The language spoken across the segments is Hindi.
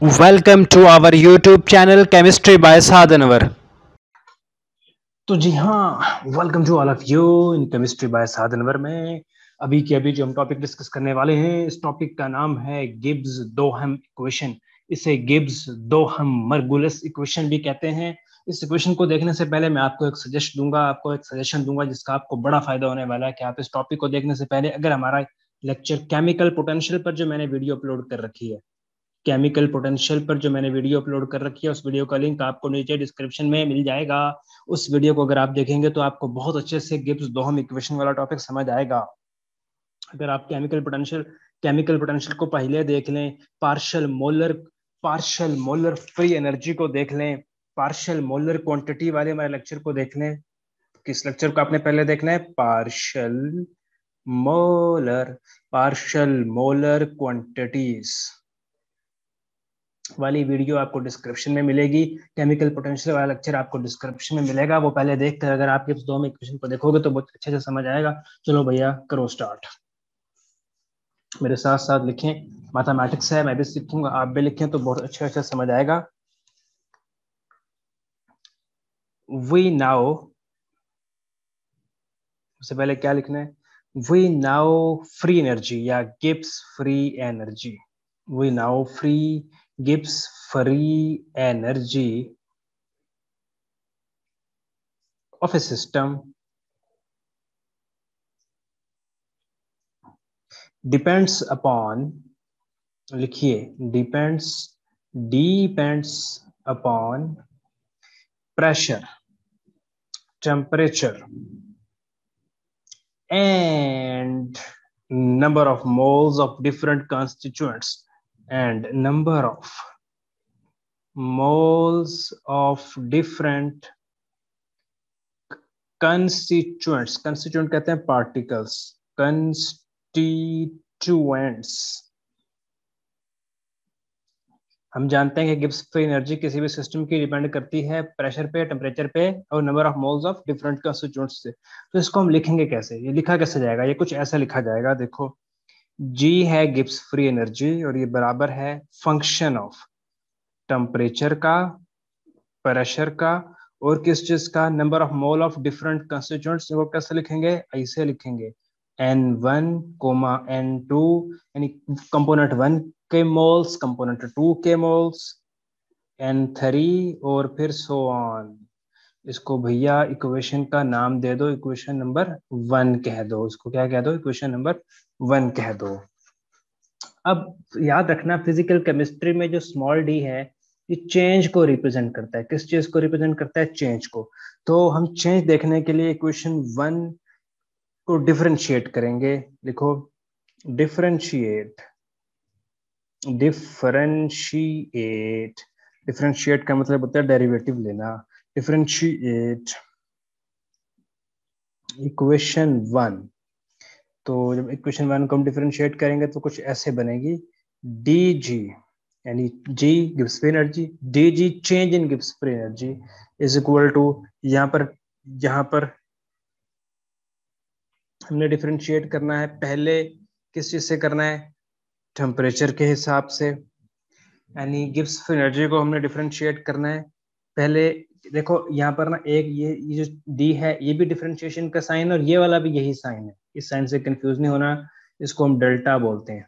Welcome to our YouTube channel Chemistry by Sadhanwar. तो जी हाँ, welcome to all of you in chemistry by Sadhanwar में अभी जो हम टॉपिक डिस्कस करने वाले हैं, इस टॉपिक का नाम है गिब्स दोहम इक्वेशन। इसे गिब्स दोहम मर्गुलस इक्वेशन भी कहते हैं। इस इक्वेशन को देखने से पहले मैं आपको एक सजेशन दूंगा जिसका आपको बड़ा फायदा होने वाला है कि आप इस टॉपिक को देखने से पहले अगर हमारा लेक्चर केमिकल पोटेंशियल पर जो मैंने वीडियो अपलोड कर रखी है, केमिकल पोटेंशियल पर जो मैंने वीडियो अपलोड कर रखी है, उस वीडियो का लिंक आपको नीचे डिस्क्रिप्शन में मिल जाएगा। उस वीडियो को अगर आप देखेंगे तो आपको बहुत अच्छे से गिब्स दोहम इक्वेशन वाला टॉपिक समझ आएगा। अगर आप केमिकल पोटेंशियल को पहले देख लें, पार्शियल मोलर फ्री एनर्जी को देख लें, पार्शियल मोलर क्वांटिटी वाले हमारे लेक्चर को देख लें। किस लेक्चर को आपने पहले देखना है? पार्शियल मोलर क्वांटिटीज वाली वीडियो आपको डिस्क्रिप्शन में मिलेगी। केमिकल पोटेंशियल वाला लेक्चर आपको डिस्क्रिप्शन में मिलेगा, वो पहले देखकर अगर आप गिब्स दोहम इक्वेशन को देखोगे तो बहुत अच्छे से समझ आएगा। चलो भैया करो स्टार्ट, मेरे साथ साथ लिखें। मैथमेटिक्स है, मैं भी सीखूंगा, आप भी लिखें तो बहुत अच्छा समझ आएगा। वी नाउ, उससे पहले क्या लिखना है? वी नाउ फ्री एनर्जी या Gibbs free energy. We know free Gibbs free energy of a system depends upon, लिखिए, depends upon pressure, temperature and number of moles of different constituents and number of moles of different constituents, constituent कहते हैं particles, constituents। हम जानते हैं कि गिब्स फ्री एनर्जी किसी भी सिस्टम की डिपेंड करती है प्रेशर पे, टेम्परेचर पे और number of moles of different constituents से। तो इसको हम लिखेंगे कैसे? ये लिखा कैसे जाएगा? ये कुछ ऐसा लिखा जाएगा, देखो, जी है गिब्स फ्री एनर्जी और ये बराबर है फंक्शन ऑफ टेम्परेचर का, प्रेशर का और किस चीज का? Number of mole of different constituents. वो कैसे लिखेंगे? ऐसे लिखेंगे, N1, N2, यानी कंपोनेंट 1 के मोल्स, कंपोनेंट 2 के मोल्स, N3 और फिर सो ऑन। इसको भैया इक्वेशन का नाम दे दो, इक्वेशन नंबर 1 कह दो। इसको क्या कह दो? इक्वेशन नंबर 1 कह दो। अब याद रखना, फिजिकल केमिस्ट्री में जो स्मॉल डी है ये चेंज को रिप्रेजेंट करता है। किस चीज को रिप्रेजेंट करता है? चेंज को। तो हम चेंज देखने के लिए इक्वेशन 1 को डिफरेंशिएट करेंगे। लिखो, डिफरेंशिएट, डिफरेंशिएट। डिफरेंशिएट का मतलब होता है डेरिवेटिव लेना। Differentiate equation 1। तो जब इक्वेशन 1 को हम डिफरेंशिएट करेंगे तो कुछ ऐसे बनेगी, डी जी, यानी G Gibbs free energy, D G change in Gibbs free energy is equal to, यहाँ पर हमने डिफरेंशिएट करना है, पहले किस चीज से करना है? टेम्परेचर के हिसाब से, यानी गिब्स फ्री एनर्जी को हमने डिफरेंशिएट करना है पहले। देखो यहाँ पर ना एक ये जो डी है ये भी डिफरेंशिएशन का साइन और ये वाला भी यही साइन है, इस साइन से कंफ्यूज नहीं होना। इसको हम डेल्टा बोलते हैं,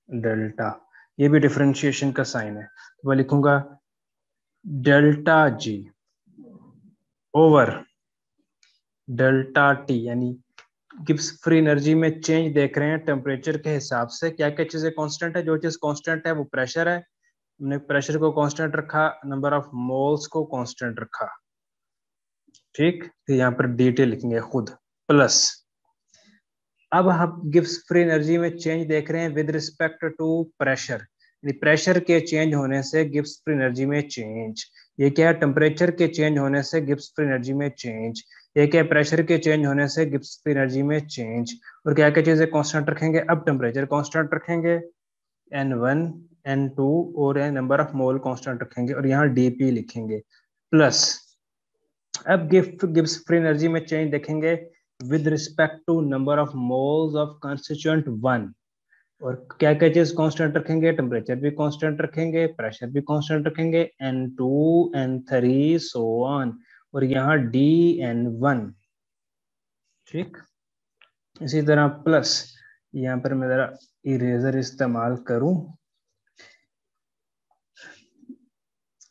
डेल्टा। ये भी डिफरेंशिएशन का साइन है, तो मैं लिखूंगा delta G over delta T, यानी गिब्स फ्री एनर्जी में चेंज देख रहे हैं टेम्परेचर के हिसाब से। क्या क्या चीजें कांस्टेंट है? जो चीज कांस्टेंट है वो प्रेशर है, हमने प्रेशर को कांस्टेंट रखा, नंबर ऑफ मोल्स को कांस्टेंट रखा। ठीक, तो यहाँ पर डिटेल लिखेंगे खुद, प्लस अब हम गिब्स फ्री एनर्जी में चेंज देख रहे हैं विद रिस्पेक्ट टू प्रेशर, यानी प्रेशर के चेंज होने से गिब्स फ्री एनर्जी में चेंज। ये क्या है? टेम्परेचर के चेंज होने से गिब्स फ्री एनर्जी में चेंज। ये क्या है? प्रेशर के चेंज होने से गिब्स फ्री एनर्जी में चेंज। और क्या क्या चीजें कांस्टेंट रखेंगे? अब टेम्परेचर कांस्टेंट रखेंगे, N1, N2 और नंबर ऑफ मोल कांस्टेंट रखेंगे और यहाँ डीपी लिखेंगे, प्लस अब गिब्स फ्री एनर्जी में चेंज देखेंगे with respect to number of moles of constituent 1। और क्या क्या चीज कांस्टेंट रखेंगे, टेम्परेचर भी कांस्टेंट रखेंगे, प्रेशर भी कांस्टेंट रखेंगे, N2 N3 सो ऑन, और यहाँ DN1। ठीक, इसी तरह प्लस, यहाँ पर मैं जरा इरेजर इस्तेमाल करूं।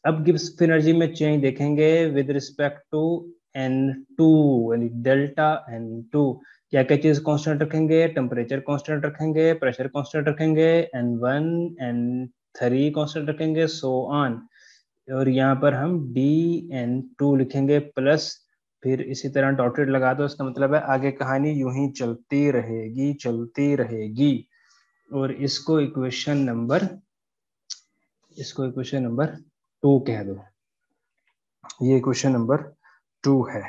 अब गिब्स एनर्जी में चेंज देखेंगे विद रिस्पेक्ट टू N2, यानी डेल्टा N2। क्या क्या चीज कांस्टेंट रखेंगे, टेम्परेचर कांस्टेंट रखेंगे, प्रेशर कांस्टेंट रखेंगे, N1 N3 कांस्टेंट रखेंगे, सो ऑन। और यहाँ पर हम DN2 लिखेंगे प्लस, फिर इसी तरह डॉटेड लगा दो, इसका मतलब है आगे कहानी यूं ही चलती रहेगी, चलती रहेगी। और इसको इक्वेशन नंबर 2 कह दो। ये क्वेश्चन नंबर 2 है।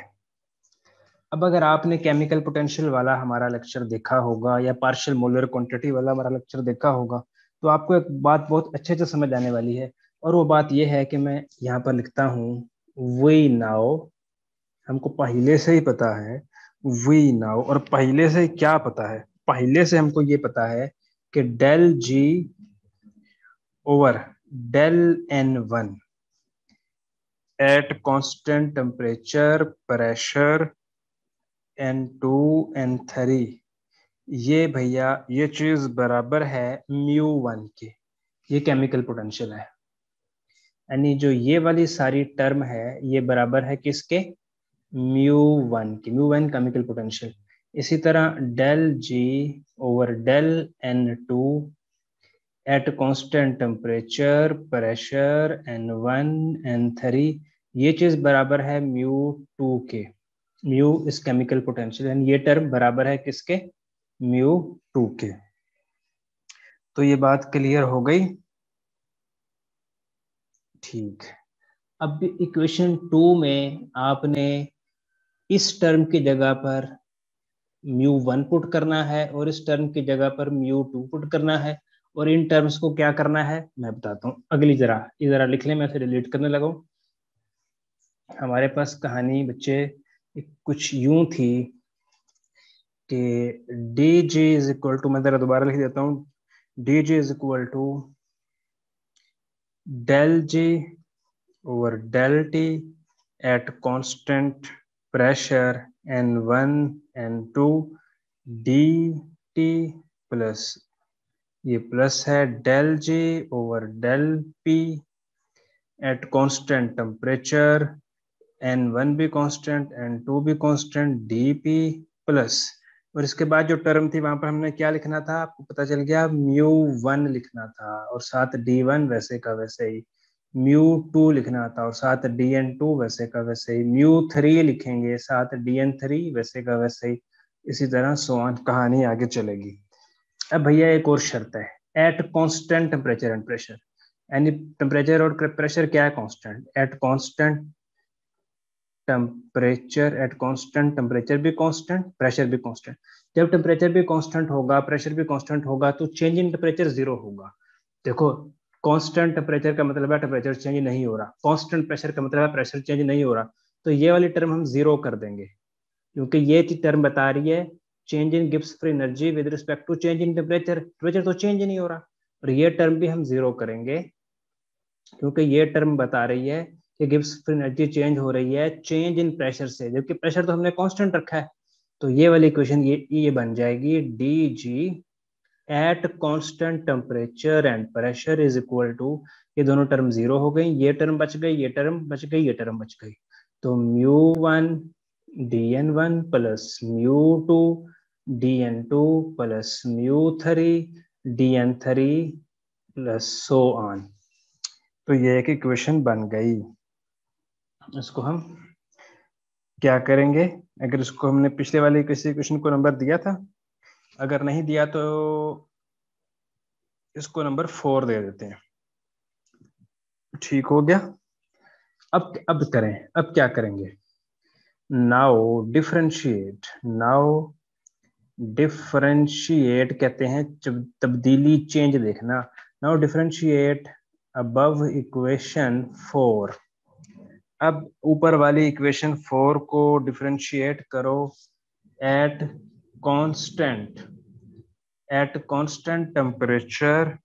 अब अगर आपने केमिकल पोटेंशियल वाला हमारा लेक्चर देखा होगा या पार्शियल मोलर क्वांटिटी वाला हमारा लेक्चर देखा होगा, तो आपको एक बात बहुत अच्छे से समझ आने वाली है। और वो बात यह है कि मैं यहाँ पर लिखता हूँ वी नाउ, हमको पहले से ही पता है वी नाउ। और पहले से क्या पता है, पहले से हमको ये पता है कि del G over del N1 at constant temperature, pressure N2 N3, ये भैया ये चीज बराबर है μ1 के। ये केमिकल पोटेंशियल है, यानी जो ये वाली सारी टर्म है ये बराबर है किसके, μ1 की। μ1 केमिकल पोटेंशियल। इसी तरह del G over del N2 at constant temperature, pressure N1 N3, ये चीज बराबर है μ2 के। म्यू इस केमिकल पोटेंशियल, यानी ये टर्म बराबर है किसके, μ2 के। तो ये बात क्लियर हो गई। ठीक, अब इक्वेशन 2 में आपने इस टर्म की जगह पर μ1 पुट करना है और इस टर्म की जगह पर μ2 पुट करना है। और इन टर्म्स को क्या करना है मैं बताता हूँ अगली, जरा ये जरा लिख लें, मैं फिर डिलीट करने लगा हूँ। हमारे पास कहानी बच्चे कुछ यूं थी कि d G is equal to, मैं जरा दोबारा लिख देता हूँ, d G is equal to del G over del T at constant pressure N1 N2 d T plus, ये प्लस है del G over del P at constant temperature N1 भी कांस्टेंट N2 भी कांस्टेंट डी पी प्लस। और इसके बाद जो टर्म थी वहां पर हमने क्या लिखना था, आपको पता चल गया μ1 लिखना था, और साथ D1 वैसे का वैसे ही, μ2 लिखना था और साथ DN2 वैसे का वैसे ही, μ3 लिखेंगे साथ DN3 वैसे का वैसे ही। इसी तरह सोआन कहानी आगे चलेगी। अब भैया एक और शर्त है, eight constant temperature and pressure, यानी टेम्परेचर और प्रेशर क्या है, constant. Eight constant temperature, eight constant temperature भी कांस्टेंट, प्रेशर भी कांस्टेंट। जब टेम्परेचर भी कांस्टेंट होगा, प्रेशर भी कांस्टेंट होगा, तो चेंज इन टेम्परेचर जीरो होगा। देखो, कांस्टेंट टेम्परेचर का मतलब है टेम्परेचर चेंज नहीं हो रहा, कांस्टेंट प्रेशर का मतलब है प्रेशर चेंज नहीं हो रहा। तो ये वाली टर्म हम जीरो कर देंगे, क्योंकि ये टर्म बता रही है change in Gibbs free energy with respect to change in temperature. Temperature तो चेंज नहीं हो रहा, और ये टर्म भी हम जीरो करेंगे, क्योंकि ये टर्म बता रही है कि गिब्स फ्री एनर्जी चेंज हो रही है चेंज इन प्रेशर से, जबकि प्रेशर तो हमने कांस्टेंट रखा है। तो ये वाली इक्वेशन ये बन जाएगी d G at constant temperature and pressure is equal to, ये दोनों टर्म जीरो हो गई, ये टर्म बच गई, ये टर्म बच गई, ये टर्म बच गई। तो μ1 DN1 plus μ2 DN2 plus μ3 DN3 plus so on. तो ये एक इक्वेशन बन गई। इसको हम क्या करेंगे, अगर इसको हमने पिछले वाले किसी इक्वेशन को नंबर दिया था, अगर नहीं दिया तो इसको नंबर 4 दे देते हैं। ठीक हो गया। अब करें, अब क्या करेंगे, नाउ डिफरेंशिएट कहते हैं जब तब्दीली चेंज देखना। Now differentiate above equation 4। अब ऊपर वाली इक्वेशन 4 को डिफरेंशिएट करो at constant eight constant temperature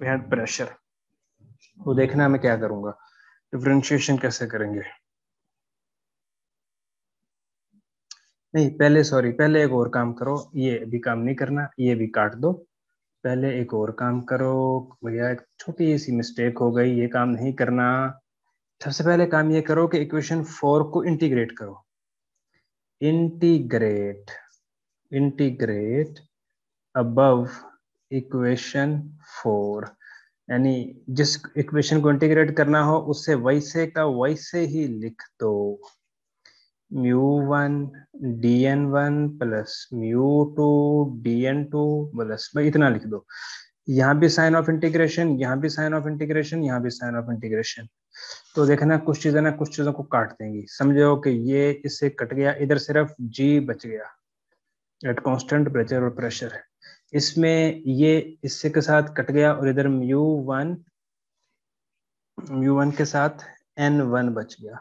and pressure. वो देखना मैं क्या करूंगा, डिफरेंशिएशन कैसे करेंगे। नहीं पहले, सॉरी, पहले एक और काम करो, ये भी काम नहीं करना, ये भी काट दो। पहले एक और काम करो भैया, एक छोटी सी मिस्टेक हो गई, ये काम नहीं करना। सबसे पहले काम ये करो कि इक्वेशन 4 को इंटीग्रेट करो। इंटीग्रेट, इंटीग्रेट अबव इक्वेशन 4, यानी जिस इक्वेशन को इंटीग्रेट करना हो उससे वैसे का वैसे ही लिख दो। Mu 1 dn1 plus mu 2 dn2 plus, भाई इतना लिख दो। यहाँ भी साइन ऑफ इंटीग्रेशन, यहाँ भी साइन ऑफ इंटीग्रेशन, यहाँ भी साइन ऑफ इंटीग्रेशन। तो देखना कुछ चीजें ना कुछ चीजों को काट देंगी, समझो कि ये इससे कट गया, इधर सिर्फ g बच गया एट कांस्टेंट प्रेशर और प्रेशर। इसमें ये इससे के साथ कट गया और इधर म्यू वन के साथ n1 बच गया,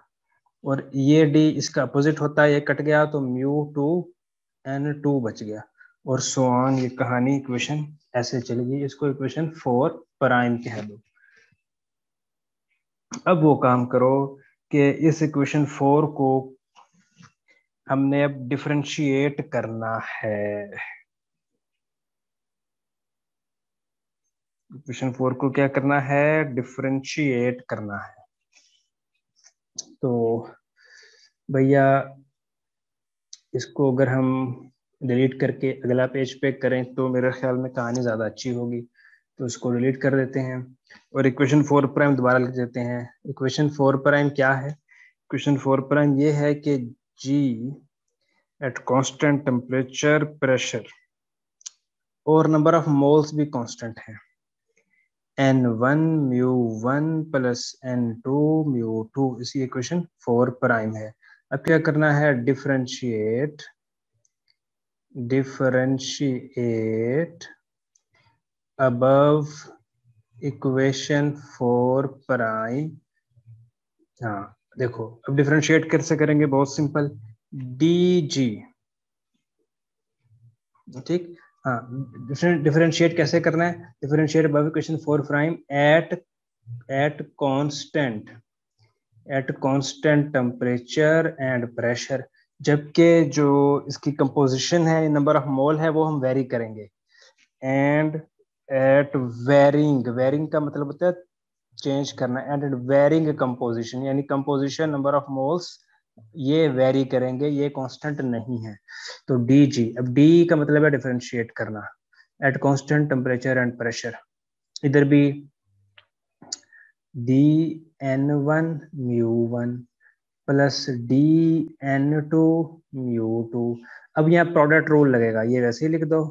और ये d इसका अपोजिट होता है, ये कट गया तो म्यू 2 n2 बच गया, और सो ऑन। ये कहानी इक्वेशन ऐसे चलेगी, इसको इक्वेशन 4 प्राइम कह दो। अब वो काम करो कि इस इक्वेशन 4 को हमने अब डिफरेंशिएट करना है। इक्वेशन 4 को क्या करना है, डिफरेंशिएट करना है। तो भैया इसको अगर हम डिलीट करके अगला पेज पे करें तो मेरे ख्याल में कहानी ज़्यादा अच्छी होगी, तो इसको डिलीट कर देते हैं और इक्वेशन 4 प्राइम दोबारा लिख देते हैं। इक्वेशन 4 प्राइम क्या है, इक्वेशन 4 प्राइम ये है कि G eight constant temperature pressure और नंबर ऑफ मोल्स भी कांस्टेंट है, n1 mu 1 plus n2 mu 2, इसी इक्वेशन 4 प्राइम है। अब क्या करना है, differentiate, differentiate above equation 4 prime. हाँ देखो अब डिफरेंशिएट कैसे करेंगे, बहुत सिंपल, dg, ठीक। हाँ डिफरेंशिएट कैसे करना है, differentiate above equation 4 prime eight at constant, eight constant temperature and pressure. जबकि जो इसकी कंपोजिशन है, नंबर ऑफ मोल है, वो हम वेरी करेंगे। एंड एट वेरिंग, वेरिंग का मतलब होता है चेंज करना, एंड एट वेरिंग कंपोजिशन, यानी कंपोजिशन नंबर ऑफ मोल्स ये वेरी करेंगे, ये कांस्टेंट नहीं है। तो डी जी, अब डी का मतलब है डिफरेंशिएट करना eight constant temperature and pressure. इधर भी dn1 mu 1 plus dn2 mu 2। अब यहाँ प्रोडक्ट रूल लगेगा, ये वैसे ही लिख दो।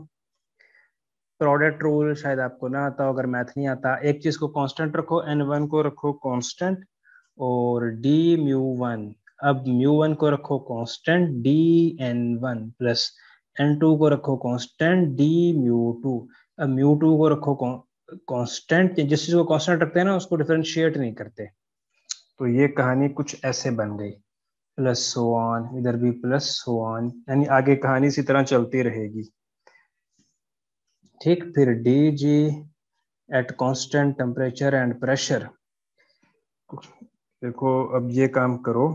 प्रोडक्ट रूल शायद आपको ना आता हो, अगर मैथ नहीं आता, एक चीज को कांस्टेंट रखो, n1 को रखो कांस्टेंट और d म्यू 1, अब म्यू 1 को रखो कांस्टेंट dn1 प्लस n2 को रखो कांस्टेंट d म्यू 2। अब म्यू 2 को रखो कांस्टेंट, जिस चीज को कांस्टेंट रखते हैं ना उसको डिफरेंशिएट नहीं करते। तो ये कहानी कुछ ऐसे बन गई, प्लस सो ऑन, इधर भी प्लस सो ऑन, यानी आगे कहानी इसी तरह चलती रहेगी, ठीक। फिर D G at constant temperature and pressure. देखो अब ये काम करो,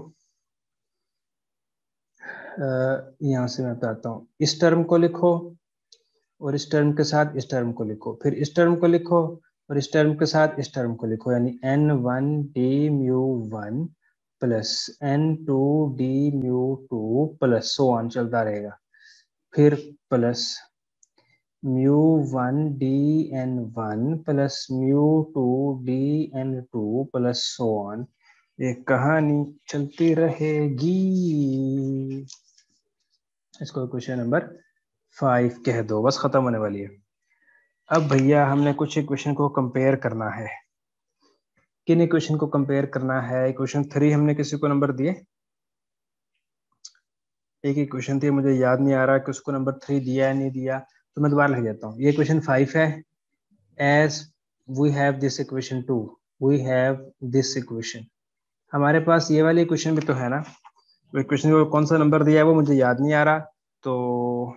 यहाँ से मैं बताता हूँ, इस टर्म को लिखो और इस टर्म के साथ इस टर्म को लिखो, फिर इस टर्म को लिखो और इस टर्म के साथ इस टर्म को लिखो, यानी n1 d mu 1 plus n2 d mu 2 plus so on चलता रहेगा। फिर plus mu 1 dn1 plus mu 2 dn2 plus so on, ये कहानी चलती रहेगी। इसको क्वेश्चन नंबर 5 कह दो, बस खत्म होने वाली है। अब भैया हमने कुछ इक्वेशन को कंपेयर करना है। किन इक्वेशन को कंपेयर करना है, इक्वेशन 3 हमने किसी को नंबर दिए, एक इक्वेशन थी, मुझे याद नहीं आ रहा कि उसको नंबर 3 दिया है नहीं दिया, तो मैं दोबारा लिख देता हूँ। ये इक्वेशन 5 है, as we have this equation 2, we have this equation. हमारे पास ये वाली इक्वेशन भी तो है ना, वो इक्वेशन को कौन सा नंबर दिया है वो मुझे याद नहीं आ रहा, तो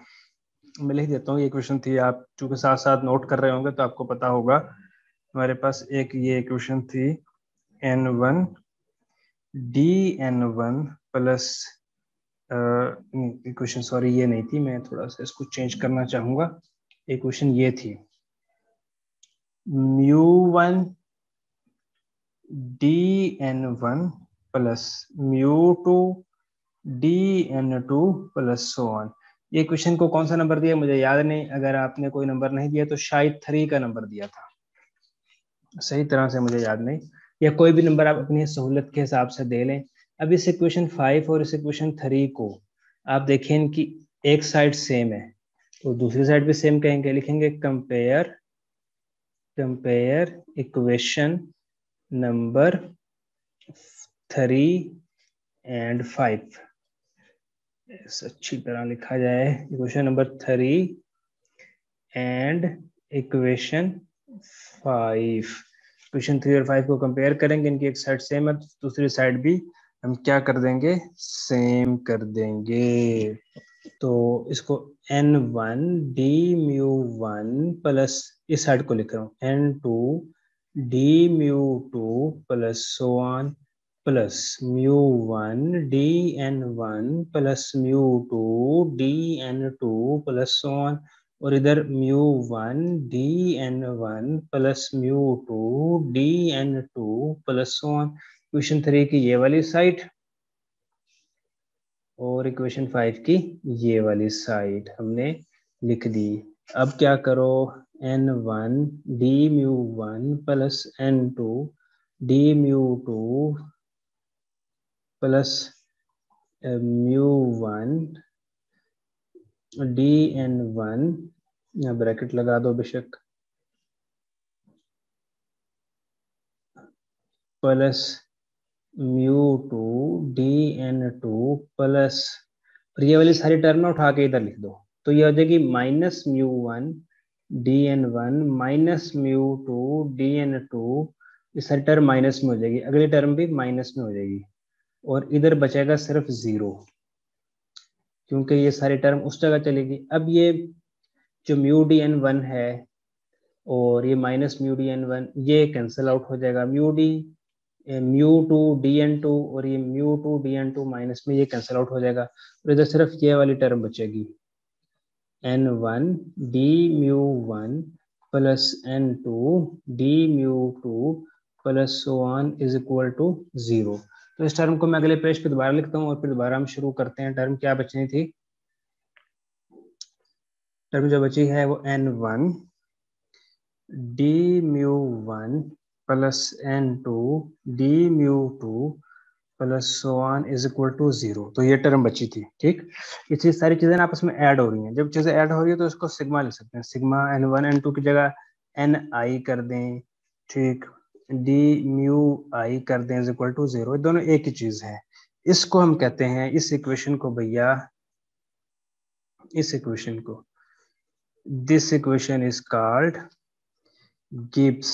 मैं लिख देता हूँ, ये क्वेश्चन थी, आप चूंकि साथ साथ नोट कर रहे होंगे तो आपको पता होगा। हमारे पास एक ये क्वेश्चन थी, n1 dn1 plus, equation sorry ये नहीं थी, मैं थोड़ा सा इसको चेंज करना चाहूंगा। इक्वेशन ये थी μ1 dn1 plus μ2 dn2 plus so on. ये क्वेश्चन को कौन सा नंबर दिया मुझे याद नहीं, अगर आपने कोई नंबर नहीं दिया तो शायद 3 का नंबर दिया था, सही तरह से मुझे याद नहीं, या कोई भी नंबर आप अपनी सहूलत के हिसाब से दे लें। अब इस इक्वेशन 5 और इस इक्वेशन 3 को आप देखें, इनकी एक साइड सेम है तो दूसरी साइड भी सेम कहेंगे, लिखेंगे compare compare equation number 3 and 5। अच्छी तरह लिखा जाए, equation number 3 and equation 5। Equation 3 और 5 को कंपेयर करेंगे, इनकी एक साइड सेम है, दूसरी साइड भी हम क्या कर देंगे, सेम कर देंगे। तो इसको n1 d μ1 प्लस, इस साइड को लिख रहा हूँ n2 d μ2 plus so on plus μ1 dn1 plus μ2 dn2 plus so on, और इधर μ1 dn1 plus μ2 dn2 plus so on. Question 3 की ये वाली साइड और इक्वेशन 5 की ये वाली साइड हमने लिख दी। अब क्या करो, n1 d μ1 plus n2 d μ2 plus μ1 dn1, यहाँ ब्रैकेट लगा दो बेशक, प्लस μ2 dn2 प्लस, और ये वाली सारी टर्म ना उठा के इधर लिख दो, तो ये हो जाएगी माइनस μ1 dn1 माइनस μ2 dn2। ये सारी टर्म माइनस में हो जाएगी, अगली टर्म भी माइनस में हो जाएगी, और इधर बचेगा सिर्फ 0, क्योंकि ये सारी टर्म उस जगह चलेगी। अब ये जो म्यू डी एन वन है और ये minus mu d n one, ये कैंसिल आउट हो जाएगा, mu two d n two और ये mu two d n two minus में ये कैंसिल आउट हो जाएगा, और इधर सिर्फ ये वाली टर्म बचेगी, n one d mu one plus n two d mu two plus so on is equal to 0। तो इस टर्म को मैं अगले पेज पे दोबारा लिखता हूँ और फिर दोबारा हम शुरू करते हैं। टर्म क्या बचनी थी, टर्म जो बची है वो n1 d mu one plus n2 d mu two plus so on is equal to 0। तो ये टर्म बची थी, ठीक। ये चीज सारी चीजें आपस में ऐड हो रही हैं, जब चीजें ऐड हो रही है तो इसको सिग्मा लिख सकते हैं, सिग्मा n1 n2 की जगह ni कर दें, ठीक, d म्यू आई कर दें इज इक्वल टू 0, दोनों एक ही चीज है। इसको हम कहते हैं, इस इक्वेशन को भैया, इस इक्वेशन को, this equation is called Gibbs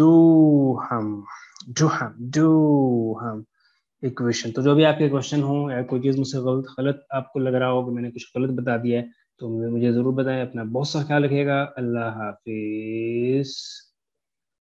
Duhem equation. तो जो भी आपके क्वेश्चन हो या कोई चीज मुझसे गलत गलत आपको लग रहा हो कि मैंने कुछ गलत बता दिया है तो मुझे जरूर बताएं। अपना बहुत सा ख्याल रखिएगा। अल्लाह हाफिज।